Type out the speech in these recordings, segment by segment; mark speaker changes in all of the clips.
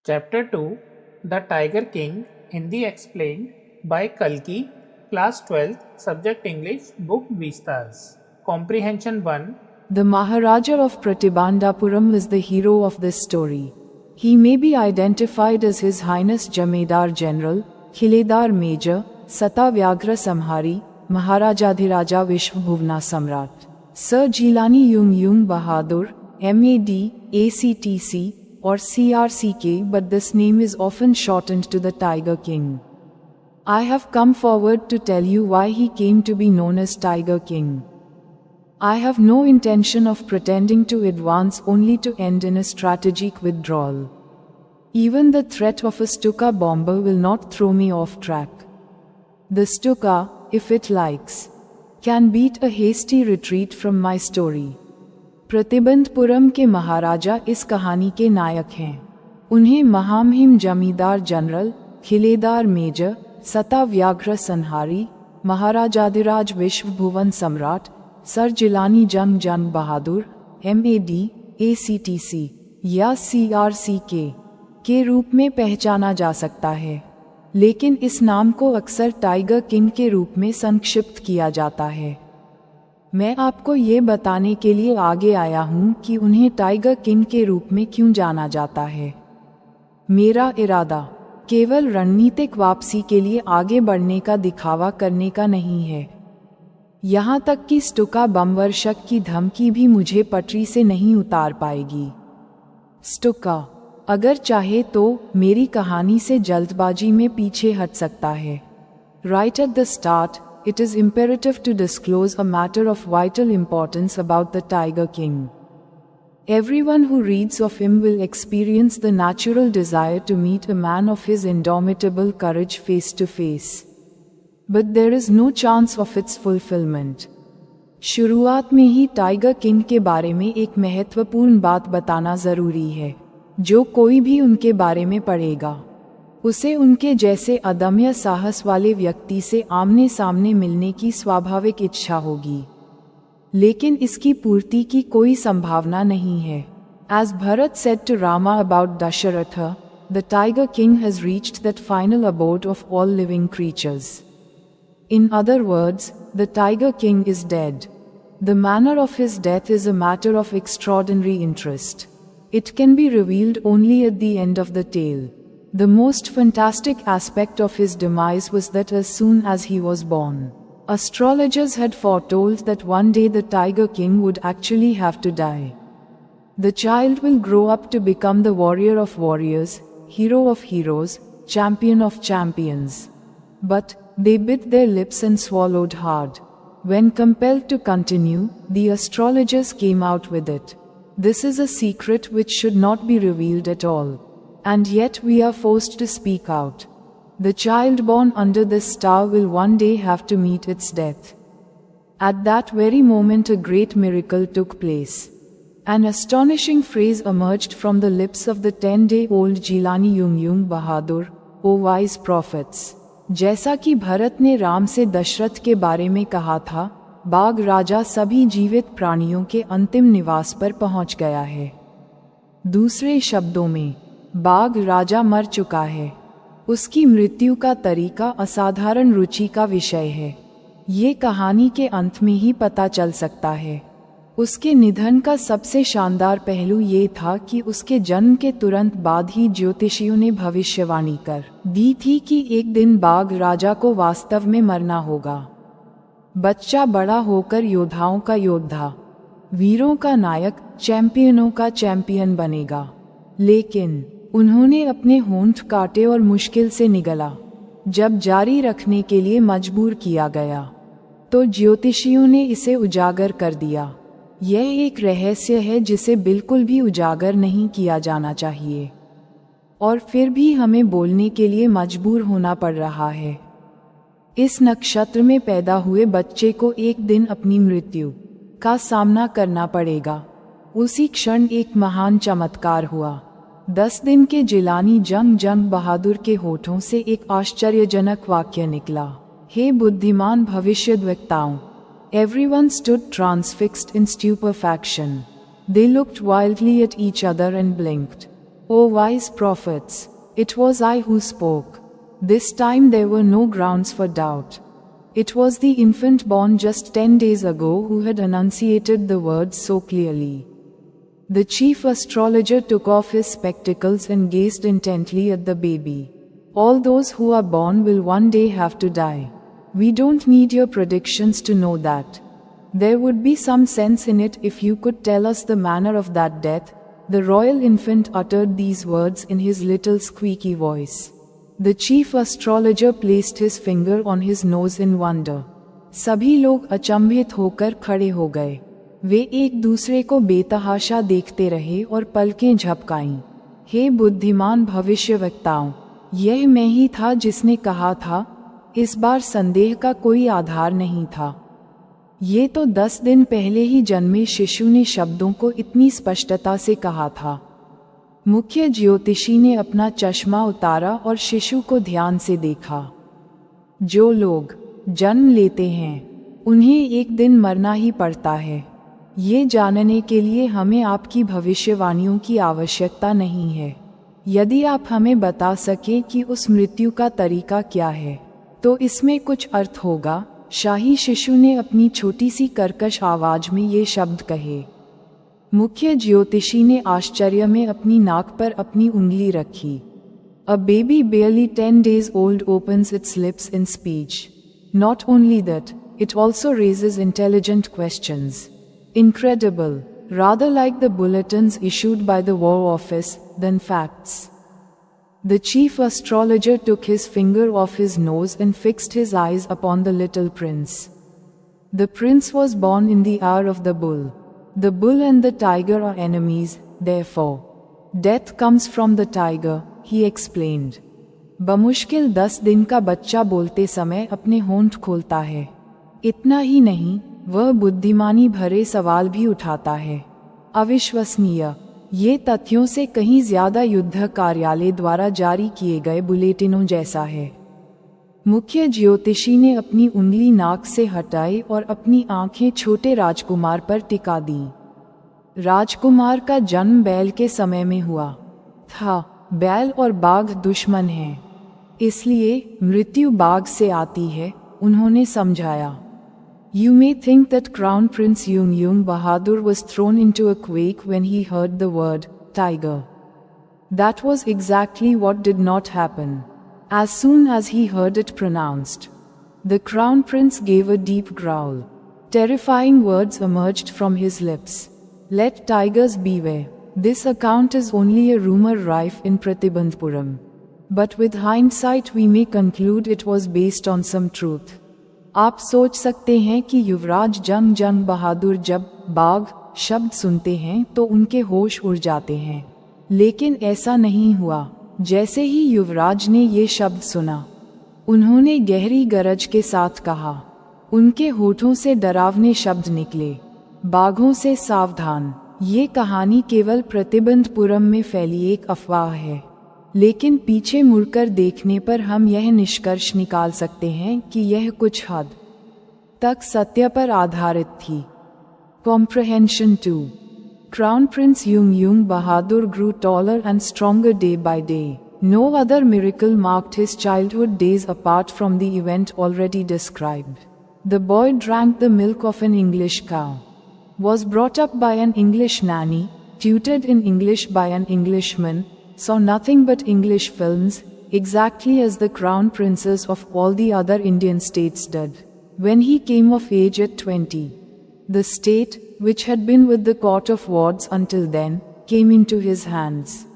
Speaker 1: Chapter 2 The Tiger King, Hindi explained by Kalki, Class 12th, Subject English, Book Vistas. Comprehension 1.
Speaker 2: The Maharaja of Pratibandhapuram is the hero of this story. He may be identified as His Highness Jamedar General, Khiledar Major, Satavyagra Samhari, Maharajadhiraja Vishwabhuvna Samrat. Sir Jilani Yung Bahadur, MAD, ACTC, or CRCK, but this name is often shortened to the Tiger King. I have come forward to tell you why he came to be known as Tiger King. I have no intention of pretending to advance only to end in a strategic withdrawal. Even the threat of a Stuka bomber will not throw me off track. The Stuka, if it likes, can beat a hasty retreat from my story. Pratibandapuram के महाराजा इस कहानी के नायक हैं। उन्हें महामहिम जमींदार general, खिलेदार major, सताव्याघ्र संहारी, महाराजाधिराज विश्वभुवन सम्राट, सर जिलानी जंग बहादुर, MAD, ACTC या CRCK के रूप में पहचाना जा सकता है, लेकिन इस नाम को अक्सर टाइगर किंग के रूप में संक्षिप्त किया जाता है। मैं आपको ये बताने के लिए आगे आया हूँ कि उन्हें टाइगर किंग के रूप में क्यों जाना जाता है। मेरा इरादा केवल रणनीतिक वापसी के लिए आगे बढ़ने का दिखावा करने का नहीं है। यहाँ तक कि स्टुका बमवर्षक की धमकी भी मुझे पटरी से नहीं उतार पाएगी। स्टुका अगर चाहे तो मेरी कहानी से जल्दबाजी में पीछे हट सकता है। Right at the start, it is imperative to disclose a matter of vital importance about the Tiger King. Everyone who reads of him will experience the natural desire to meet a man of his indomitable courage face to face. But there is no chance of its fulfillment. शुरुआत में ही tiger king के बारे में एक महत्वपूर्ण बात बताना जरूरी है। जो कोई भी उनके बारे में पढ़ेगा, उसे उनके जैसे अदम्य साहस वाले व्यक्ति से आमने सामने मिलने की स्वाभाविक इच्छा होगी, लेकिन इसकी पूर्ति की कोई संभावना नहीं है। As Bharat said to Rama about Dasharatha, the Tiger King has reached that final abode of all living creatures. In other words, the Tiger King is dead. The manner of his death is a matter of extraordinary interest. It can be revealed only at the end of the tale. The most fantastic aspect of his demise was that as soon as he was born, astrologers had foretold that one day the Tiger King would actually have to die. The child will grow up to become the warrior of warriors, hero of heroes, champion of champions. But they bit their lips and swallowed hard. When compelled to continue, the astrologers came out with it. This is a secret which should not be revealed at all. And yet we are forced to speak out. The child born under this star will one day have to meet its death. At that very moment a great miracle took place. An astonishing phrase emerged from the lips of the 10-day-old Jilani Yung Bahadur, O wise prophets. जैसा कि भरत ने राम से दशरथ के बारे में कहा था, बाघ राजा सभी जीवित प्राणियों के अंतिम निवास पर पहुंच गया है। दूसरे शब्दों में, बाघ राजा मर चुका है। उसकी मृत्यु का तरीका असाधारण रुचि का विषय है। ये कहानी के अंत में ही पता चल सकता है। उसके निधन का सबसे शानदार पहलू ये था कि उसके जन्म के तुरंत बाद ही ज्योतिषियों ने भविष्यवाणी कर दी थी कि एक दिन बाघ राजा को वास्तव में मरना होगा। बच्चा बड़ा होकर योद्धाओं का योद्धा, वीरों का नायक, चैंपियनों का चैंपियन बनेगा। लेकिन उन्होंने अपने होंठ काटे और मुश्किल से निगला। जब जारी रखने के लिए मजबूर किया गया, तो ज्योतिषियों ने इसे उजागर कर दिया। यह एक रहस्य है जिसे बिल्कुल भी उजागर नहीं किया जाना चाहिए, और फिर भी हमें बोलने के लिए मजबूर होना पड़ रहा है। इस नक्षत्र में पैदा हुए बच्चे को एक दिन अपनी मृत्यु का सामना करना पड़ेगा। उसी क्षण एक महान चमत्कार हुआ। 10 दिन के जिलानी जंग बहादुर के होठों से एक आश्चर्यजनक वाक्य निकला, हे बुद्धिमान भविष्यद्वक्ताओं। Everyone stood transfixed in stupefaction. They looked wildly at each other and blinked. O wise prophets, it was I who spoke. This time there were no grounds for doubt. It was the infant born just 10 days ago who had enunciated the words so clearly. The chief astrologer took off his spectacles and gazed intently at the baby. All those who are born will one day have to die. We don't need your predictions to know that. There would be some sense in it if you could tell us the manner of that death. The royal infant uttered these words in his little squeaky voice. The chief astrologer placed his finger on his nose in wonder. सभी लोग अचंभित होकर खड़े हो गए। वे एक दूसरे को बेतहाशा देखते रहे और पलकें झपकाईं। हे बुद्धिमान भविष्यवक्ताओं, यह मैं ही था जिसने कहा था। इस बार संदेह का कोई आधार नहीं था। ये तो 10 दिन पहले ही जन्मे शिशु ने शब्दों को इतनी स्पष्टता से कहा था। मुख्य ज्योतिषी ने अपना चश्मा उतारा और शिशु को ध्यान से देखा। जो लोग जन्म लेते हैं उन्हें एक दिन मरना ही पड़ता है। ये जानने के लिए हमें आपकी भविष्यवाणियों की आवश्यकता नहीं है। यदि आप हमें बता सकें कि उस मृत्यु का तरीका क्या है तो इसमें कुछ अर्थ होगा। शाही शिशु ने अपनी छोटी सी कर्कश आवाज में ये शब्द कहे। मुख्य ज्योतिषी ने आश्चर्य में अपनी नाक पर अपनी उंगली रखी। A baby barely 10 days old opens its lips in speech. Not only that, it also raises intelligent questions. Incredible, rather like the bulletins issued by the War Office than facts. The chief astrologer took his finger off his nose and fixed his eyes upon the little prince. The prince was born in the hour of the bull. The bull and the tiger are enemies, therefore. Death comes from the tiger, he explained. बमुश्किल 10 दिन का बच्चा बोलते समय अपने होंठ खोलता है। इतना ही नहीं, वह बुद्धिमानी भरे सवाल भी उठाता है। अविश्वसनीय। ये तथ्यों से कहीं ज्यादा युद्ध कार्यालय द्वारा जारी किए गए बुलेटिनों जैसा है। मुख्य ज्योतिषी ने अपनी उंगली नाक से हटाई और अपनी आंखें छोटे राजकुमार पर टिका दी। राजकुमार का जन्म बैल के समय में हुआ था। बैल और बाघ दुश्मन हैं, इसलिए मृत्यु बाघ से आती है, उन्होंने समझाया। You may think that Crown Prince Yung Bahadur was thrown into a quake when he heard the word tiger. That was exactly what did not happen. As soon as he heard it pronounced, the Crown Prince gave a deep growl. Terrifying words emerged from his lips. Let tigers beware. This account is only a rumor rife in Pratibandhapuram. But with hindsight we may conclude it was based on some truth. आप सोच सकते हैं कि युवराज जंग बहादुर जब बाघ शब्द सुनते हैं तो उनके होश उड़ जाते हैं, लेकिन ऐसा नहीं हुआ। जैसे ही युवराज ने ये शब्द सुना, उन्होंने गहरी गरज के साथ कहा। उनके होठों से डरावने शब्द निकले, बाघों से सावधान। ये कहानी केवल प्रतिबंधपुरम में फैली एक अफवाह है, लेकिन पीछे मुड़कर देखने पर हम यह निष्कर्ष निकाल सकते हैं कि यह कुछ हद तक सत्य पर आधारित थी। Comprehension 2. Crown Prince Yung Bahadur grew taller and stronger day by day. No other miracle marked his childhood days apart from the event already described. The boy drank the milk of an English cow, was brought up by an English nanny, tutored in English by an Englishman, saw nothing but English films, exactly as the crown princes of all the other Indian states did. When he came of age at 20, the state, which had been with the court of wards until then, came into his hands.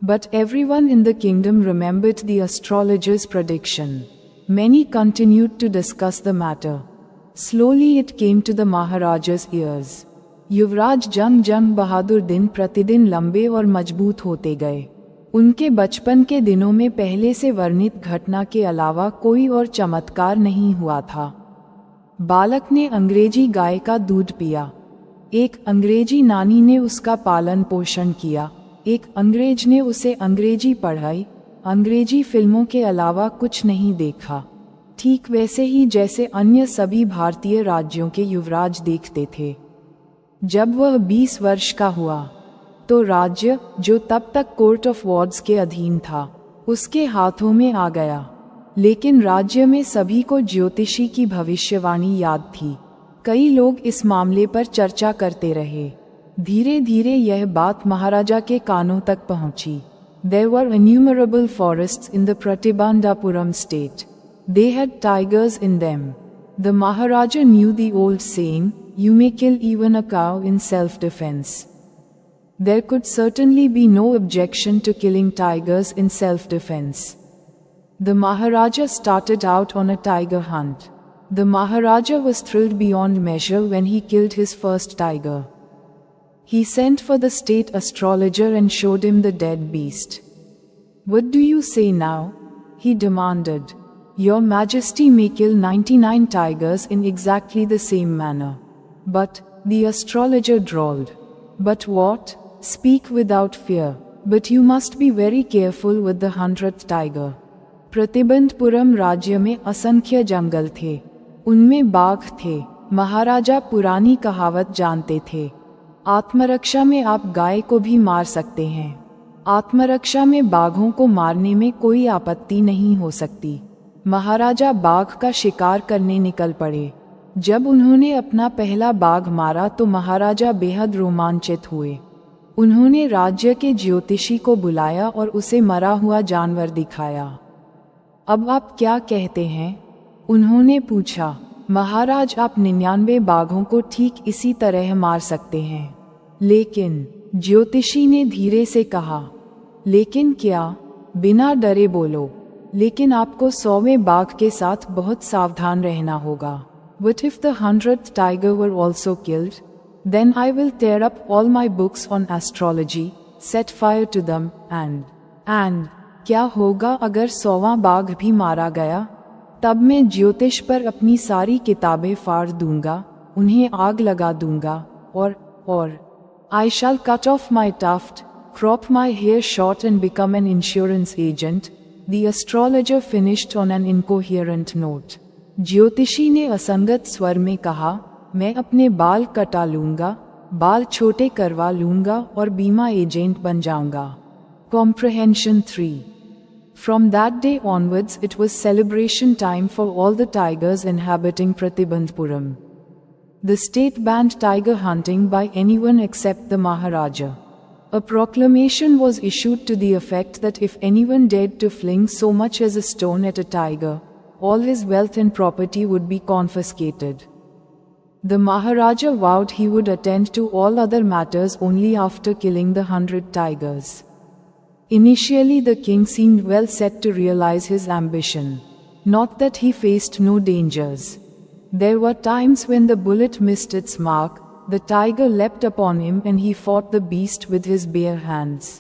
Speaker 2: But everyone in the kingdom remembered the astrologer's prediction. Many continued to discuss the matter. Slowly it came to the Maharaja's ears. युवराज जंग बहादुर दिन प्रतिदिन लंबे और मजबूत होते गए। उनके बचपन के दिनों में पहले से वर्णित घटना के अलावा कोई और चमत्कार नहीं हुआ था। बालक ने अंग्रेजी गाय का दूध पिया, एक अंग्रेजी नानी ने उसका पालन पोषण किया, एक अंग्रेज ने उसे अंग्रेजी पढ़ाई, अंग्रेजी फिल्मों के अलावा कुछ नहीं देखा, ठीक वैसे ही जैसे अन्य सभी भारतीय राज्यों के युवराज देखते थे। जब वह 20 वर्ष का हुआ तो राज्य, जो तब तक कोर्ट ऑफ वार्ड्स के अधीन था, उसके हाथों में आ गया। लेकिन राज्य में सभी को ज्योतिषी की भविष्यवाणी याद थी। कई लोग इस मामले पर चर्चा करते रहे। धीरे धीरे यह बात महाराजा के कानों तक पहुंची। There were innumerable forests in the Pratibandhapuram state. They had tigers in them. The Maharaja knew the old saying, "You may kill even a cow in self-defense." There could certainly be no objection to killing tigers in self-defense. The Maharaja started out on a tiger hunt. The Maharaja was thrilled beyond measure when he killed his first tiger. He sent for the state astrologer and showed him the dead beast. "What do you say now?" he demanded. "Your Majesty may kill 99 tigers in exactly the same manner." "But," the astrologer drawled. "But what?" "Speak without fear. But you must be very careful with the 100th tiger." Pratibandapuram राज्य में असंख्य जंगल थे। उनमें बाघ थे। महाराजा पुरानी कहावत जानते थे, आत्मरक्षा में आप गाय को भी मार सकते हैं, आत्मरक्षा में बाघों को मारने में कोई आपत्ति नहीं हो सकती। महाराजा बाघ का शिकार करने निकल पड़े। जब उन्होंने अपना पहला बाघ मारा तो महाराजा बेहद रोमांचित हुए। उन्होंने राज्य के ज्योतिषी को बुलाया और उसे मरा हुआ जानवर दिखाया। "अब आप क्या कहते हैं?" उन्होंने पूछा। "महाराज, आप 99 बाघों को ठीक इसी तरह मार सकते हैं।" "लेकिन," ज्योतिषी ने धीरे से कहा। "लेकिन क्या?" "बिना डरे बोलो।" "लेकिन आपको 100वें बाघ के साथ बहुत सावधान रहना होगा." "What if the 100th tiger were also killed? Then I will tear up all my books on astrology, set fire to them, and क्या होगा अगर 100वां बाघ भी मारा गया? तब मैं ज्योतिष पर अपनी सारी किताबें फाड़ दूंगा, उन्हें आग लगा दूंगा, और I shall cut off my tuft, crop my hair short and become an insurance agent." The astrologer finished on an incoherent note. ज्योतिषी ने असंगत स्वर में कहा, "मैं अपने बाल कटा लूंगा, बाल छोटे करवा लूंगा और बीमा एजेंट बन जाऊंगा." Comprehension 3. From that day onwards it was celebration time for all the tigers inhabiting Pratibandhapuram. The state banned tiger hunting by anyone except the Maharaja. A proclamation was issued to the effect that if anyone dared to fling so much as a stone at a tiger, all his wealth and property would be confiscated. The Maharaja vowed he would attend to all other matters only after killing the 100 tigers. Initially the king seemed well set to realize his ambition. Not that he faced no dangers. There were times when the bullet missed its mark, the tiger leapt upon him and he fought the beast with his bare hands.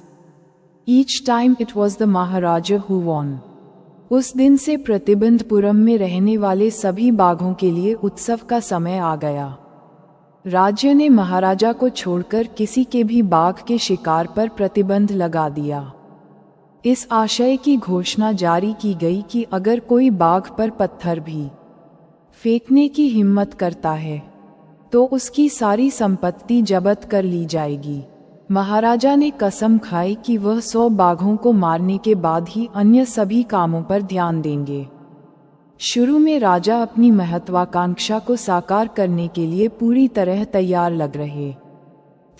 Speaker 2: Each time it was the Maharaja who won. उस दिन से प्रतिबंधपुरम में रहने वाले सभी बाघों के लिए उत्सव का समय आ गया। राज्य ने महाराजा को छोड़कर किसी के भी बाघ के शिकार पर प्रतिबंध लगा दिया। इस आशय की घोषणा जारी की गई कि अगर कोई बाघ पर पत्थर भी फेंकने की हिम्मत करता है तो उसकी सारी संपत्ति जब्त कर ली जाएगी। महाराजा ने कसम खाई कि वह 100 बाघों को मारने के बाद ही अन्य सभी कामों पर ध्यान देंगे। शुरू में राजा अपनी महत्वाकांक्षा को साकार करने के लिए पूरी तरह तैयार लग रहे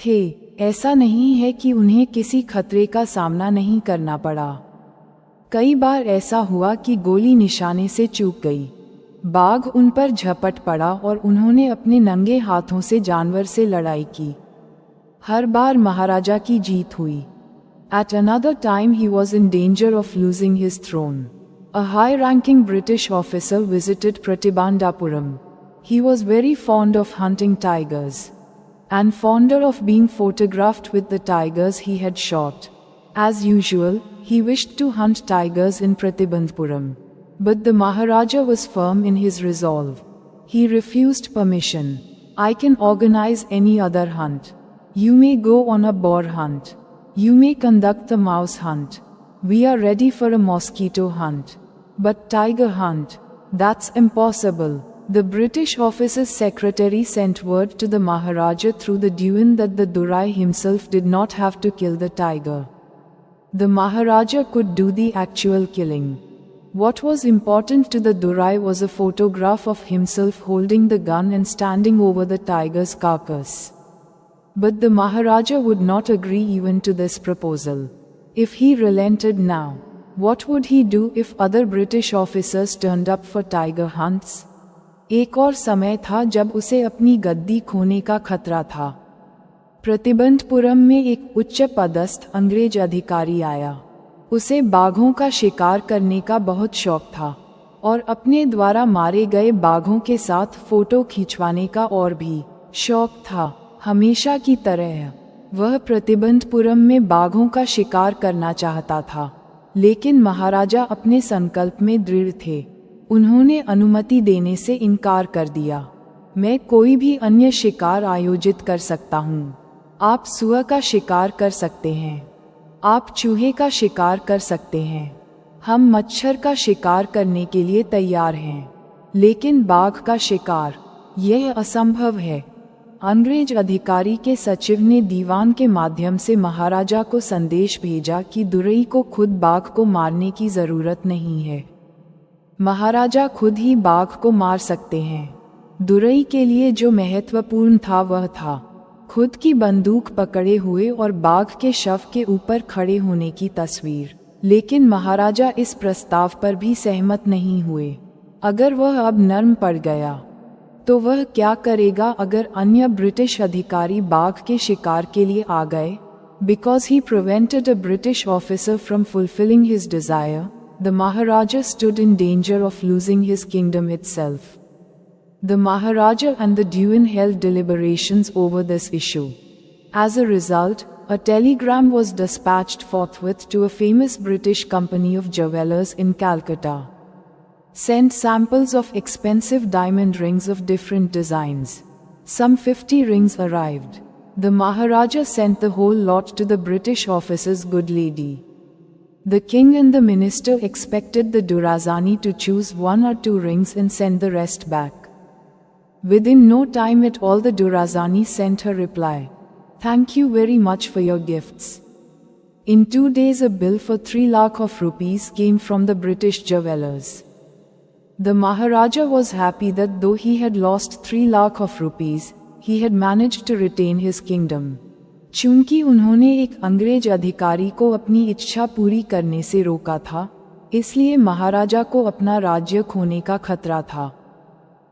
Speaker 2: थे। ऐसा नहीं है कि उन्हें किसी खतरे का सामना नहीं करना पड़ा। कई बार ऐसा हुआ कि गोली निशाने से चूक गई, बाघ उन पर झपट पड़ा और उन्होंने अपने नंगे हाथों से जानवर से लड़ाई की। हर बार महाराजा की जीत हुई। At another time he was in danger of losing his throne. A high-ranking British officer visited Pratibandhapuram. He was very fond of hunting tigers, and fonder of being photographed with the tigers he had shot. As usual, he wished to hunt tigers in Pratibandhapuram. But the Maharaja was firm in his resolve. He refused permission. "I can organize any other hunt. You may go on a boar hunt. You may conduct the mouse hunt. We are ready for a mosquito hunt. But tiger hunt, that's impossible." The British officer's secretary sent word to the Maharaja through the Dewan that the Durai himself did not have to kill the tiger. The Maharaja could do the actual killing. What was important to the Durai was a photograph of himself holding the gun and standing over the tiger's carcass. But the Maharaja would not agree even to this proposal. If he relented now, what would he do if other British officers turned up for tiger hunts? एक और समय था जब उसे अपनी गद्दी खोने का खतरा था। प्रतिबंधपुरम में एक उच्च पदस्थ अंग्रेज अधिकारी आया। उसे बाघों का शिकार करने का बहुत शौक था और अपने द्वारा मारे गए बाघों के साथ फोटो खिंचवाने का और भी शौक था। हमेशा की तरह वह प्रतिबंधपुरम में बाघों का शिकार करना चाहता था, लेकिन महाराजा अपने संकल्प में दृढ़ थे। उन्होंने अनुमति देने से इनकार कर दिया। मैं कोई भी अन्य शिकार आयोजित कर सकता हूँ। आप सुअर का शिकार कर सकते हैं, आप चूहे का शिकार कर सकते हैं, हम मच्छर का शिकार करने के लिए तैयार हैं, लेकिन बाघ का शिकार यह असंभव है। अंग्रेज अधिकारी के सचिव ने दीवान के माध्यम से महाराजा को संदेश भेजा कि दुरई को खुद बाघ को मारने की जरूरत नहीं है। महाराजा खुद ही बाघ को मार सकते हैं। दुरई के लिए जो महत्वपूर्ण था वह था खुद की बंदूक पकड़े हुए और बाघ के शव के ऊपर खड़े होने की तस्वीर। लेकिन महाराजा इस प्रस्ताव पर भी सहमत नहीं हुए। अगर वह अब नर्म पड़ गया तो वह क्या करेगा अगर अन्य ब्रिटिश अधिकारी बाघ के शिकार के लिए आ गए? Because he prevented a British officer from fulfilling his desire, the Maharaja stood in danger of losing his kingdom itself. The Maharaja and the Dewan held deliberations over this issue. As a result, a telegram was dispatched forthwith to a famous British company of jewelers in Calcutta. Sent samples of expensive diamond rings of different designs. Some 50 rings arrived. The Maharaja sent the whole lot to the British officer's good lady. The king and the minister expected the Durazani to choose 1 or 2 rings and send the rest back. Within no time at all the Durazani sent her reply, "Thank you very much for your gifts." In 2 days a bill for 3 lakh of rupees came from the British jewelers. The Maharaja was happy that though he had lost 3 lakh of rupees, he had managed to retain his kingdom. चूंकि उन्होंने एक अंग्रेज अधिकारी को अपनी इच्छा पूरी करने से रोका था, इसलिए महाराजा को अपना राज्य खोने का खतरा था।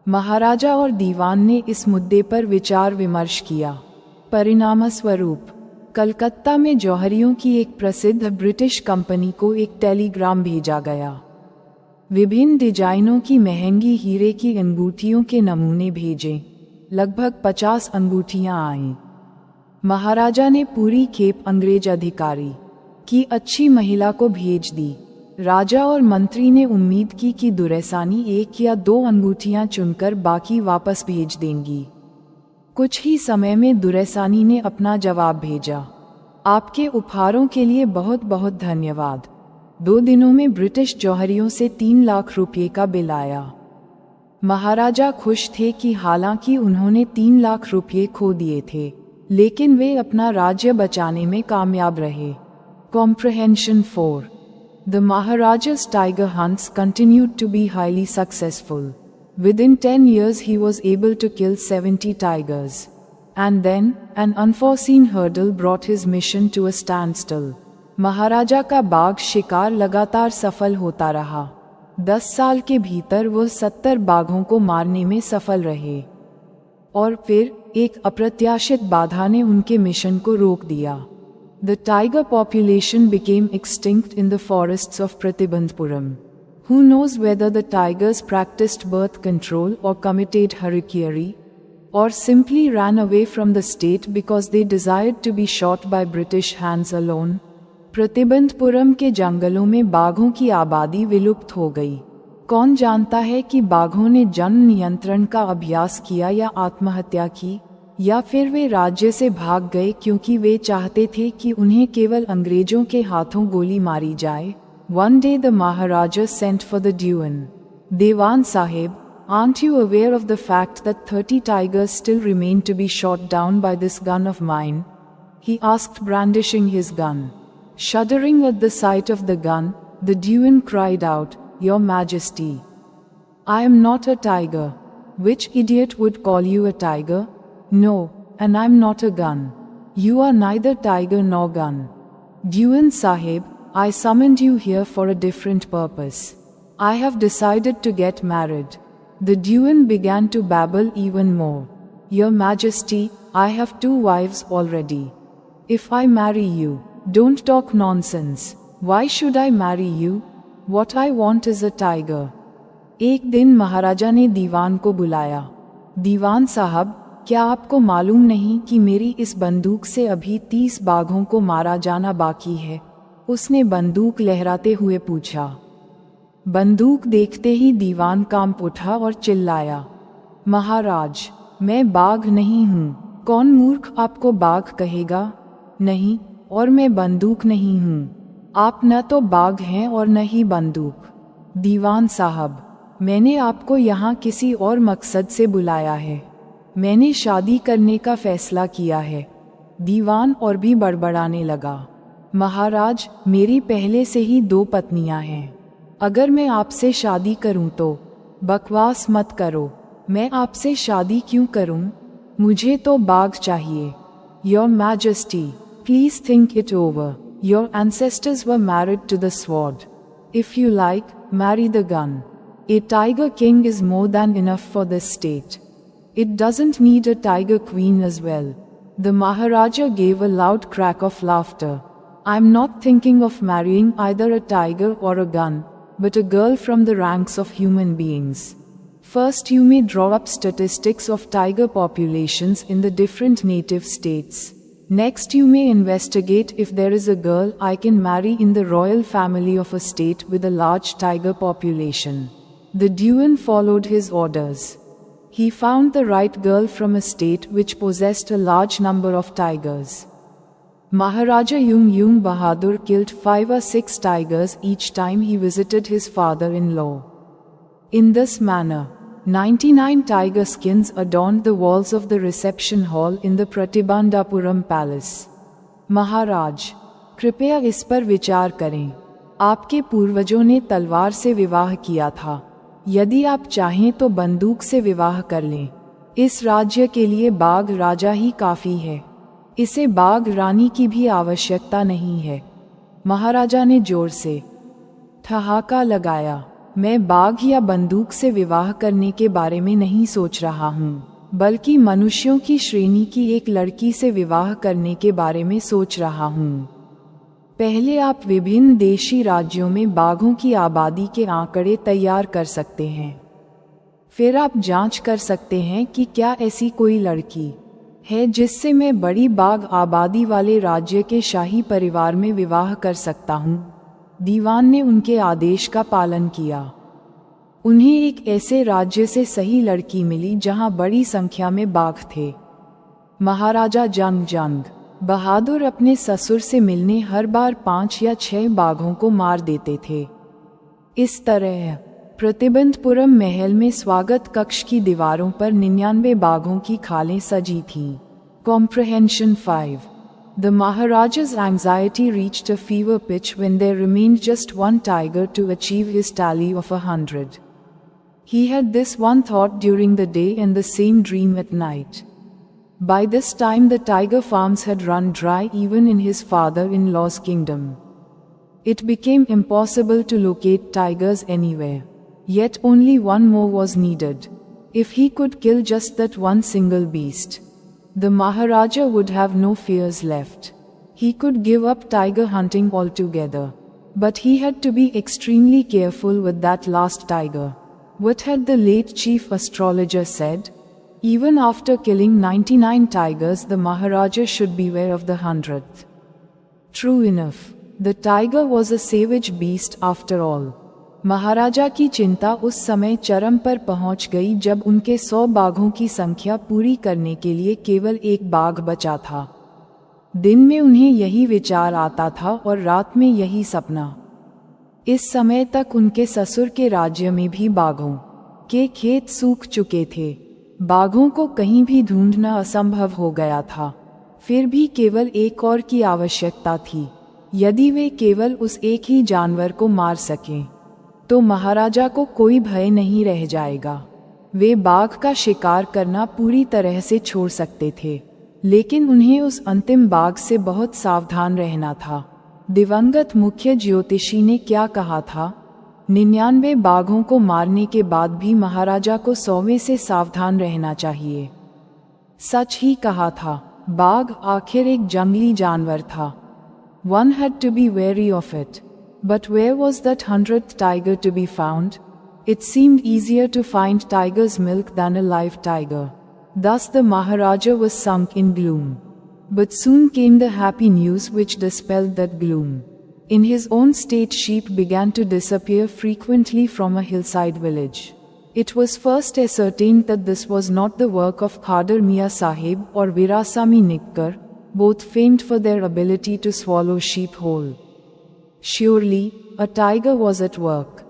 Speaker 2: महाराजा और दीवान ने इस मुद्दे पर विचार विमर्श किया। परिणामस्वरूप कलकत्ता में जौहरियों की एक प्रसिद्ध ब्रिटिश कंपनी को एक टेलीग्राम भेजा गया। विभिन्न डिजाइनों की महंगी हीरे की अंगूठियों के नमूने भेजे। लगभग 50 अंगूठियां आईं। महाराजा ने पूरी खेप अंग्रेज अधिकारी की अच्छी महिला को भेज दी। राजा और मंत्री ने उम्मीद की कि दुरैसानी 1 या 2 अंगूठियां चुनकर बाकी वापस भेज देंगी। कुछ ही समय में दुरैसानी ने अपना जवाब भेजा, आपके उपहारों के लिए बहुत बहुत धन्यवाद। 2 दिनों में ब्रिटिश जौहरियों से 3 लाख रुपये का बिल आया। महाराजा खुश थे कि हालांकि उन्होंने 3 लाख रुपये खो दिए थे, लेकिन वे अपना राज्य बचाने में कामयाब रहे। Comprehension 4. The Maharaja's tiger hunts continued to be highly successful. Within 10 years he was able to kill 70 tigers. And then, an unforeseen hurdle brought his mission to a standstill. महाराजा का बाघ शिकार लगातार सफल होता रहा। 10 साल के भीतर वह 70 बाघों को मारने में सफल रहे। और फिर एक अप्रत्याशित बाधा ने उनके मिशन को रोक दिया। The tiger population became extinct in the forests of Pratibandpuram. Who knows whether the tigers practiced birth control or committed harakiri, or simply ran away from the state because they desired to be shot by British hands alone? Pratibandapuram के जंगलों में बाघों की आबादी विलुप्त हो गई। कौन जानता है कि बाघों ने जन नियंत्रण का अभ्यास किया या आत्महत्या की, या फिर वे राज्य से भाग गए क्योंकि वे चाहते थे कि उन्हें केवल अंग्रेजों के हाथों गोली मारी जाए। One day the Maharaja sent for the Dewan. देवान साहेब, Aren't you aware of the fact that 30 tigers still remain to be shot down by this gun of mine? He asked, brandishing his gun. Shuddering at the sight of the gun, the Dawn cried out, "Your Majesty, I am not a tiger. Which idiot would call you a tiger? No, and I'm not a gun. You are neither tiger nor gun. Dawn Sahib, I summoned you here for a different purpose. I have decided to get married." The Dawn began to babble even more. "Your Majesty, I have 2 wives already. If I marry you, don't talk nonsense. Why should I marry you? What I want is a tiger." एक दिन महाराजा ने दीवान को बुलाया। "दीवान साहब, क्या आपको मालूम नहीं कि मेरी इस बंदूक से अभी 30 बाघों को मारा जाना बाकी है?" उसने बंदूक लहराते हुए पूछा। बंदूक देखते ही दीवान कांप उठा और चिल्लाया, "महाराज, मैं बाघ नहीं हूँ। कौन मूर्ख आपको बाघ कहेगा? नहीं, और मैं बंदूक नहीं हूँ। आप न तो बाघ हैं और न ही बंदूक। दीवान साहब, मैंने आपको यहाँ किसी और मकसद से बुलाया है। मैंने शादी करने का फैसला किया है।" दीवान और भी बड़बड़ाने लगा, "महाराज, मेरी पहले से ही 2 पत्नियां हैं। अगर मैं आपसे शादी करूं तो..." "बकवास मत करो। मैं आपसे शादी क्यों करूं? मुझे तो बाघ चाहिए। Your majesty, please think it over. Your ancestors were married to the sword. If you like, marry the gun. A tiger king is more than enough for this state. It doesn't need a tiger queen as well." The Maharaja gave a loud crack of laughter. "I'm not thinking of marrying either a tiger or a gun, but a girl from the ranks of human beings. First, you may draw up statistics of tiger populations in the different native states. Next, you may investigate if there is a girl I can marry in the royal family of a state with a large tiger population." The Dawn followed his orders. He found the right girl from a state which possessed a large number of tigers. Maharaja Jung Bahadur killed 5 or 6 tigers each time he visited his father-in-law. In this manner, 99 tiger skins adorned the walls of the reception hall in the Pratibandhapuram palace. "महाराज, कृपया इस पर विचार करें। आपके पूर्वजों ने तलवार से विवाह किया था। यदि आप चाहें तो बंदूक से विवाह कर लें। इस राज्य के लिए बाघ राजा ही काफी है। इसे बाघ रानी की भी आवश्यकता नहीं है।" महाराजा ने जोर से ठहाका लगाया, "मैं बाघ या बंदूक से विवाह करने के बारे में नहीं सोच रहा हूँ, बल्कि मनुष्यों की श्रेणी की एक लड़की से विवाह करने के बारे में सोच रहा हूँ। पहले आप विभिन्न देशी राज्यों में बाघों की आबादी के आंकड़े तैयार कर सकते हैं। फिर आप जांच कर सकते हैं कि क्या ऐसी कोई लड़की है जिससे मैं बड़ी बाघ आबादी वाले राज्य के शाही परिवार में विवाह कर सकता हूँ। दीवान ने उनके आदेश का पालन किया। उन्हें एक ऐसे राज्य से सही लड़की मिली जहाँ बड़ी संख्या में बाघ थे। महाराजा जंग बहादुर अपने ससुर से मिलने हर बार 5 या 6 बाघों को मार देते थे। इस तरह प्रतिबंधपुरम महल में स्वागत कक्ष की दीवारों पर 99 बाघों की खालें सजी थीं। Comprehension 5. The Maharaja's anxiety reached a fever pitch when there remained just 1 tiger to achieve his tally of 100. He had this one thought during the day and the same dream at night. By this time the tiger farms had run dry even in his father-in-law's kingdom. It became impossible to locate tigers anywhere. Yet only one more was needed. If he could kill just that one single beast, the Maharaja would have no fears left. He could give up tiger hunting altogether. But he had to be extremely careful with that last tiger. What had the late chief astrologer said? Even after killing 99 tigers, the Maharaja should beware of the 100th. True enough, the tiger was a savage beast after all. महाराजा की चिंता उस समय चरम पर पहुंच गई जब उनके 100 बाघों की संख्या पूरी करने के लिए केवल 1 बाघ बचा था। दिन में उन्हें यही विचार आता था और रात में यही सपना। इस समय तक उनके ससुर के राज्य में भी बाघों के खेत सूख चुके थे। बाघों को कहीं भी ढूंढना असंभव हो गया था। फिर भी केवल एक और की आवश्यकता थी। यदि वे केवल उस एक ही जानवर को मार सकें तो महाराजा को कोई भय नहीं रह जाएगा। वे बाघ का शिकार करना पूरी तरह से छोड़ सकते थे, लेकिन उन्हें उस अंतिम बाघ से बहुत सावधान रहना था। दिवंगत मुख्य ज्योतिषी ने क्या कहा था? 99 बाघों को मारने के बाद भी महाराजा को 100वें से सावधान रहना चाहिए। सच ही कहा था। बाघ आखिर एक जंगली जानवर था। One had to be wary of it. But where was that 100th tiger to be found? It seemed easier to find tiger's milk than a live tiger. Thus the Maharaja was sunk in gloom. But soon came the happy news which dispelled that gloom. In his own state, sheep began to disappear frequently from a hillside village. It was first ascertained that this was not the work of Khadar Mia Sahib or Virasamy Nikkar, both famed for their ability to swallow sheep whole. Surely, a tiger was at work.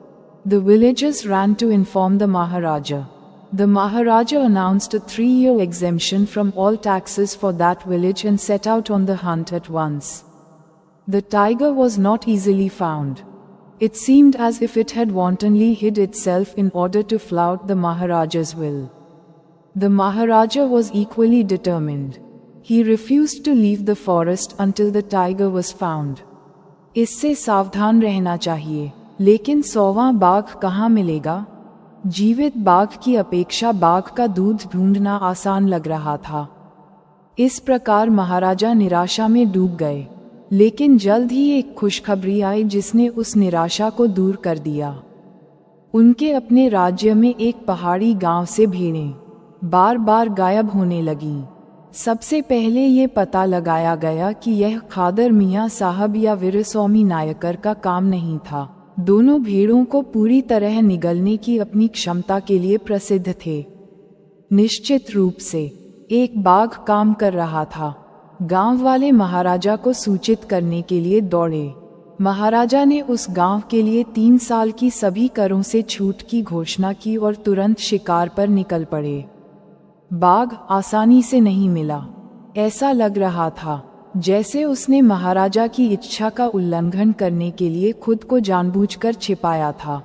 Speaker 2: The villagers ran to inform the Maharaja. The Maharaja announced a 3-year exemption from all taxes for that village and set out on the hunt at once. The tiger was not easily found. It seemed as if it had wantonly hid itself in order to flout the Maharaja's will. The Maharaja was equally determined. He refused to leave the forest until the tiger was found. इससे सावधान रहना चाहिए, लेकिन 100वां बाघ कहाँ मिलेगा? जीवित बाघ की अपेक्षा बाघ का दूध ढूंढना आसान लग रहा था। इस प्रकार महाराजा निराशा में डूब गए। लेकिन जल्द ही एक खुशखबरी आई जिसने उस निराशा को दूर कर दिया। उनके अपने राज्य में एक पहाड़ी गांव से भेड़ें बार बार गायब होने लगीं। सबसे पहले ये पता लगाया गया कि यह खादर मियाँ साहब या वीरस्वामी नायकर का काम नहीं था। दोनों भेड़ों को पूरी तरह निगलने की अपनी क्षमता के लिए प्रसिद्ध थे। निश्चित रूप से एक बाघ काम कर रहा था। गांव वाले महाराजा को सूचित करने के लिए दौड़े। महाराजा ने उस गांव के लिए 3 साल की सभी करों से छूट की घोषणा की और तुरंत शिकार पर निकल पड़े। बाघ आसानी से नहीं मिला। ऐसा लग रहा था जैसे उसने महाराजा की इच्छा का उल्लंघन करने के लिए खुद को जानबूझकर छिपाया था।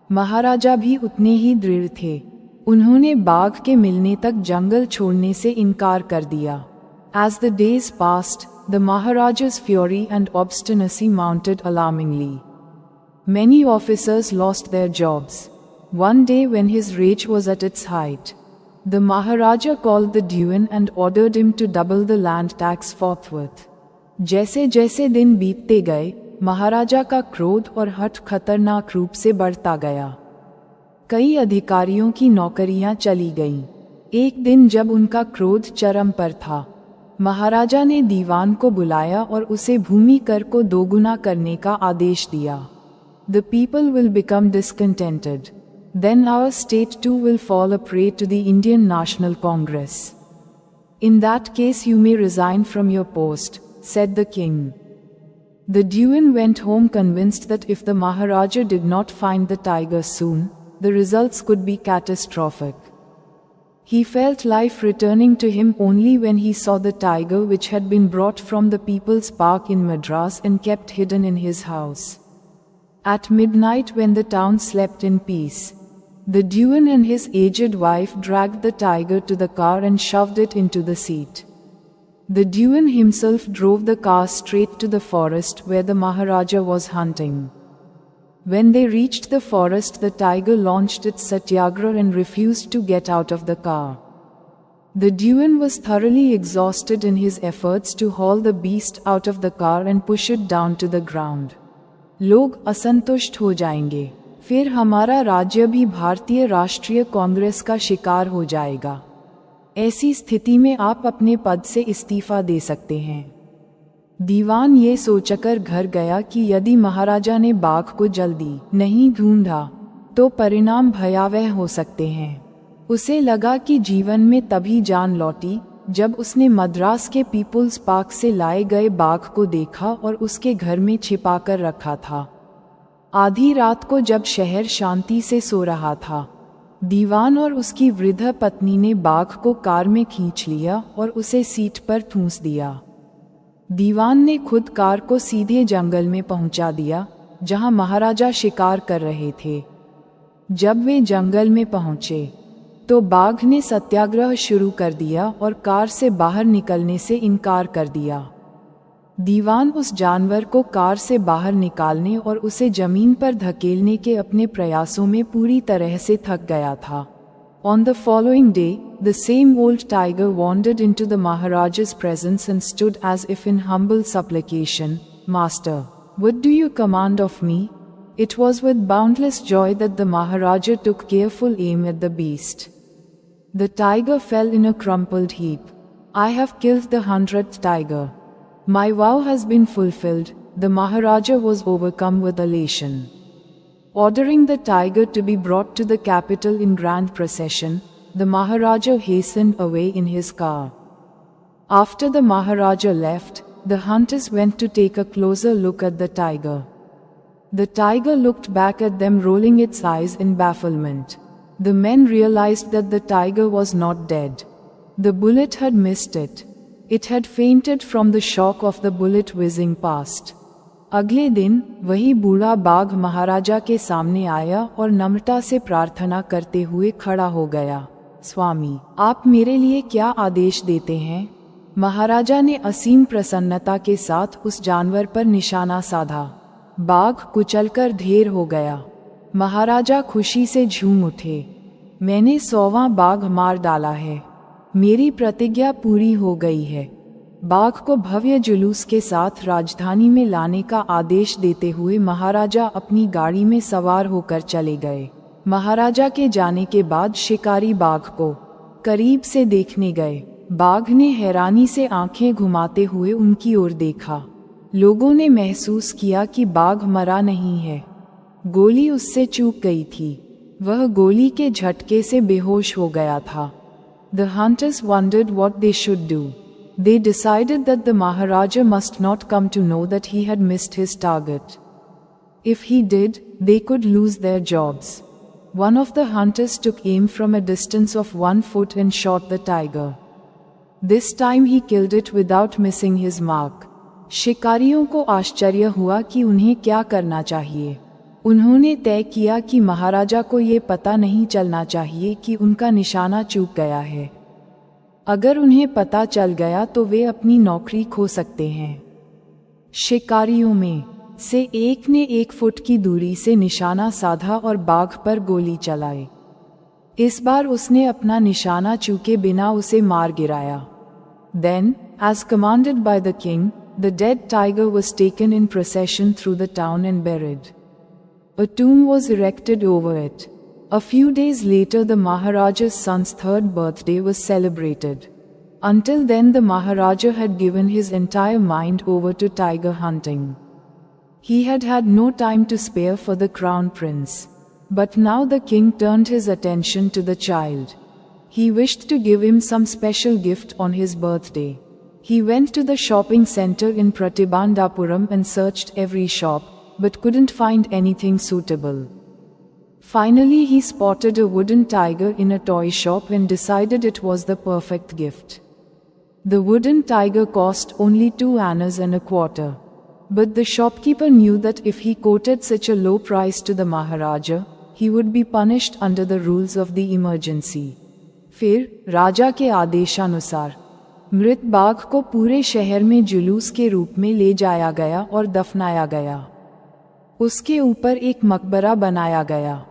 Speaker 2: महाराजा भी उतने ही दृढ़ थे। उन्होंने बाघ के मिलने तक जंगल छोड़ने से इनकार कर दिया। As the days passed, the Maharaja's fury and obstinacy mounted alarmingly. Many officers lost their jobs. One day when his rage was at its height, the Maharaja called the Diwan and ordered him to double the land tax forthwith. जैसे जैसे दिन बीतते गए, महाराजा का क्रोध और हठ खतरनाक रूप से बढ़ता गया। कई अधिकारियों की नौकरियां चली गईं। एक दिन जब उनका क्रोध चरम पर था, महाराजा ने दीवान को बुलाया और उसे भूमि कर को दोगुना करने का आदेश दिया। The people will become discontented. Then our state too will fall a prey to the Indian National Congress. In that case you may resign from your post, said the king. The Diwan went home convinced that if the Maharaja did not find the tiger soon, the results could be catastrophic. He felt life returning to him only when he saw the tiger which had been brought from the People's Park in Madras and kept hidden in his house. At midnight when the town slept in peace, the Diwan and his aged wife dragged the tiger to the car and shoved it into the seat. The Diwan himself drove the car straight to the forest where the Maharaja was hunting. When they reached the forest, the tiger launched its satyagraha and refused to get out of the car. The Diwan was thoroughly exhausted in his efforts to haul the beast out of the car and push it down to the ground. लोग असंतुष्ट हो जाएंगे, फिर हमारा राज्य भी भारतीय राष्ट्रीय कांग्रेस का शिकार हो जाएगा। ऐसी स्थिति में आप अपने पद से इस्तीफा दे सकते हैं। दीवान ये सोचकर घर गया कि यदि महाराजा ने बाघ को जल्दी नहीं ढूंढा तो परिणाम भयावह हो सकते हैं। उसे लगा कि जीवन में तभी जान लौटी जब उसने मद्रास के पीपुल्स पार्क से लाए गए बाघ को देखा और उसके घर में छिपा कर रखा था। आधी रात को जब शहर शांति से सो रहा था, दीवान और उसकी वृद्ध पत्नी ने बाघ को कार में खींच लिया और उसे सीट पर ठूंस दिया। दीवान ने खुद कार को सीधे जंगल में पहुंचा दिया जहां महाराजा शिकार कर रहे थे। जब वे जंगल में पहुंचे तो बाघ ने सत्याग्रह शुरू कर दिया और कार से बाहर निकलने से इनकार कर दिया। दीवान उस जानवर को कार से बाहर निकालने और उसे जमीन पर धकेलने के अपने प्रयासों में पूरी तरह से थक गया था। On the following day, the same old tiger wandered into the Maharaja's presence and stood as if in humble supplication, "Master, what do you command of me?" It was with boundless joy that the Maharaja took careful aim at the beast. The tiger fell in a crumpled heap. "I have killed the 100th tiger. My vow has been fulfilled." The Maharaja was overcome with elation. Ordering the tiger to be brought to the capital in grand procession, the Maharaja hastened away in his car. After the Maharaja left, the hunters went to take a closer look at the tiger. The tiger looked back at them, rolling its eyes in bafflement. The men realized that the tiger was not dead. The bullet had missed it. It had fainted from the shock of the bullet whizzing past. अगले दिन वही बूढ़ा बाघ महाराजा के सामने आया और नम्रता से प्रार्थना करते हुए खड़ा हो गया। "स्वामी, आप मेरे लिए क्या आदेश देते हैं?" महाराजा ने असीम प्रसन्नता के साथ उस जानवर पर निशाना साधा। बाघ कुचलकर ढेर हो गया। महाराजा खुशी से झूम उठे। "मैंने 100वां बाघ मार डाला है। मेरी प्रतिज्ञा पूरी हो गई है।" बाघ को भव्य जुलूस के साथ राजधानी में लाने का आदेश देते हुए महाराजा अपनी गाड़ी में सवार होकर चले गए। महाराजा के जाने के बाद शिकारी बाघ को करीब से देखने गए। बाघ ने हैरानी से आंखें घुमाते हुए उनकी ओर देखा। लोगों ने महसूस किया कि बाघ मरा नहीं है। गोली उससे चूक गई थी। वह गोली के झटके से बेहोश हो गया था। The hunters wondered what they should do. They decided that the Maharaja must not come to know that he had missed his target. If he did, they could lose their jobs. One of the hunters took aim from a distance of 1 foot and shot the tiger. This time he killed it without missing his mark. शिकारियों को आश्चर्य हुआ कि उन्हें क्या करना चाहिए। उन्होंने तय किया कि महाराजा को ये पता नहीं चलना चाहिए कि उनका निशाना चूक गया है। अगर उन्हें पता चल गया तो वे अपनी नौकरी खो सकते हैं। शिकारियों में से एक ने 1 फुट की दूरी से निशाना साधा और बाघ पर गोली चलाई। इस बार उसने अपना निशाना चूके बिना उसे मार गिराया। Then, as commanded by the king, the dead tiger was taken in procession through the town and buried. A tomb was erected over it. A few days later, the Maharaja's son's 3rd birthday was celebrated. Until then, the Maharaja had given his entire mind over to tiger hunting. He had had no time to spare for the crown prince. But now the king turned his attention to the child. He wished to give him some special gift on his birthday. He went to the shopping center in Pratibandhapuram and searched every shop, but couldn't find anything suitable. Finally, he spotted a wooden tiger in a toy shop and decided it was the perfect gift. The wooden tiger cost only 2 annas and a quarter. But the shopkeeper knew that if he quoted such a low price to the Maharaja, he would be punished under the rules of the emergency. फिर राजा के आदेशानुसार मृत बाघ को पूरे शहर में जुलूस के रूप में ले जाया गया और दफनाया गया। उसके ऊपर एक मकबरा बनाया गया।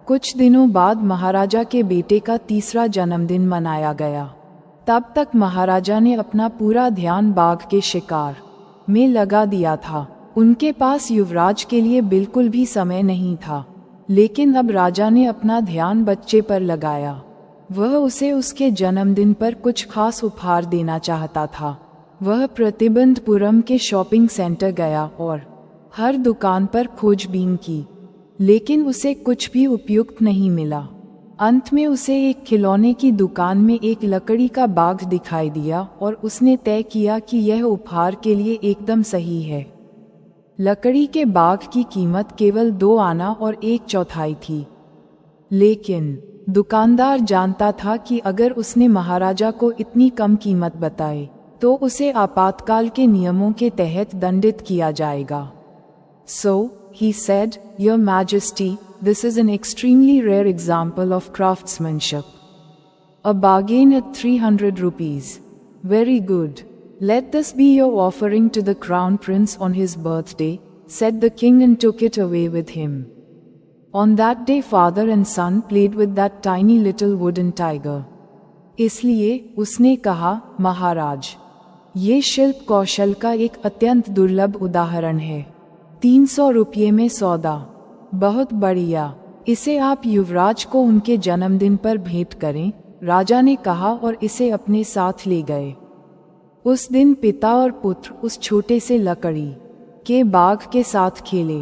Speaker 2: कुछ दिनों बाद महाराजा के बेटे का 3रा जन्मदिन मनाया गया। तब तक महाराजा ने अपना पूरा ध्यान बाघ के शिकार में लगा दिया था। उनके पास युवराज के लिए बिल्कुल भी समय नहीं था। लेकिन अब राजा ने अपना ध्यान बच्चे पर लगाया। वह उसे उसके जन्मदिन पर कुछ खास उपहार देना चाहता था। वह प्रतिबंधपुरम के शॉपिंग सेंटर गया और हर दुकान पर खोजबीन की, लेकिन उसे कुछ भी उपयुक्त नहीं मिला। अंत में उसे एक खिलौने की दुकान में एक लकड़ी का बाघ दिखाई दिया और उसने तय किया कि यह उपहार के लिए एकदम सही है। लकड़ी के बाघ की कीमत केवल 2 आना और 1/4 थी। लेकिन दुकानदार जानता था कि अगर उसने महाराजा को इतनी कम कीमत बताई तो उसे आपातकाल के नियमों के तहत दंडित किया जाएगा। So, he said, Your Majesty, this is an extremely rare example of craftsmanship. A bargain at 300 rupees. Very good. Let this be your offering to the crown prince on his birthday, said the king and took it away with him. On that day father and son played with that tiny little wooden tiger. इसलिए उसने कहा, महाराज, ये शिल्प कौशल का एक अत्यंत दुर्लभ उदाहरण है। 300 रुपये में सौदा। बहुत बढ़िया। इसे आप युवराज को उनके जन्मदिन पर भेंट करें, राजा ने कहा और इसे अपने साथ ले गए। उस दिन पिता और पुत्र उस छोटे से लकड़ी के बाग के साथ खेले।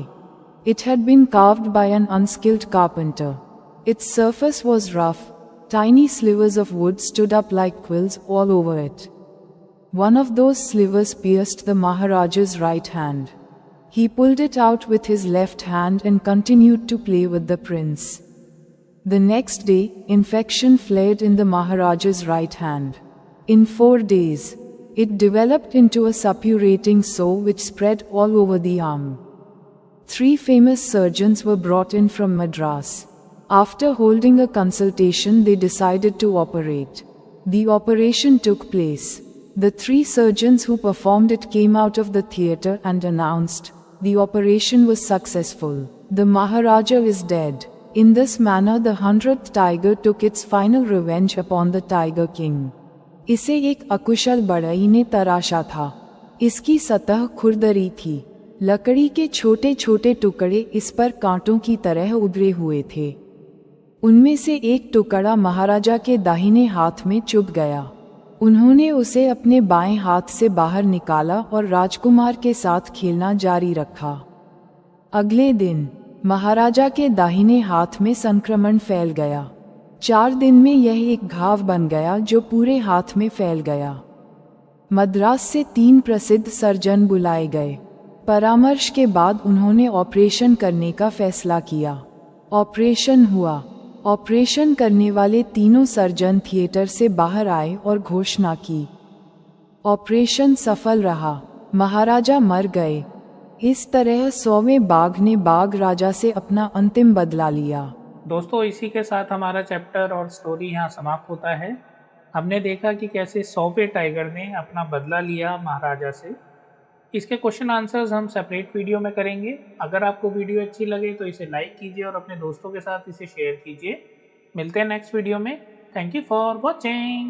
Speaker 2: It had been carved by an unskilled carpenter. Its surface was rough. Tiny slivers of wood stood up like quills all over it. One of those slivers pierced the Maharaja's right hand. He pulled it out with his left hand and continued to play with the prince. The next day, infection flared in the Maharaja's right hand. In 4 days, it developed into a suppurating sore which spread all over the arm. 3 famous surgeons were brought in from Madras. After holding a consultation, they decided to operate. The operation took place. The 3 surgeons who performed it came out of the theatre and announced, the operation was successful. The Maharaja is dead. In this manner the 100th tiger took its final revenge upon the Tiger King. इसे एक अकुशल बढ़ई ने तराशा था। इसकी सतह खुरदरी थी। लकड़ी के छोटे छोटे टुकड़े इस पर कांटों की तरह उभरे हुए थे। उनमें से एक टुकड़ा महाराजा के दाहिने हाथ में चुभ गया। उन्होंने उसे अपने बाएं हाथ से बाहर निकाला और राजकुमार के साथ खेलना जारी रखा। अगले दिन महाराजा के दाहिने हाथ में संक्रमण फैल गया। 4 दिन में यह एक घाव बन गया जो पूरे हाथ में फैल गया। मद्रास से 3 प्रसिद्ध सर्जन बुलाए गए। परामर्श के बाद उन्होंने ऑपरेशन करने का फैसला किया। ऑपरेशन हुआ। ऑपरेशन करने वाले तीनों सर्जन थिएटर से बाहर आए और घोषणा की, ऑपरेशन सफल रहा, महाराजा मर गए। इस तरह 100वें बाघ ने बाघ राजा से अपना अंतिम बदला लिया।
Speaker 1: दोस्तों, इसी के साथ हमारा चैप्टर और स्टोरी यहाँ समाप्त होता है। हमने देखा कि कैसे 100वें टाइगर ने अपना बदला लिया महाराजा से। इसके क्वेश्चन आंसर्स हम सेपरेट वीडियो में करेंगे। अगर आपको वीडियो अच्छी लगे तो इसे लाइक कीजिए और अपने दोस्तों के साथ इसे शेयर कीजिए। मिलते हैं नेक्स्ट वीडियो में। Thank you for watching.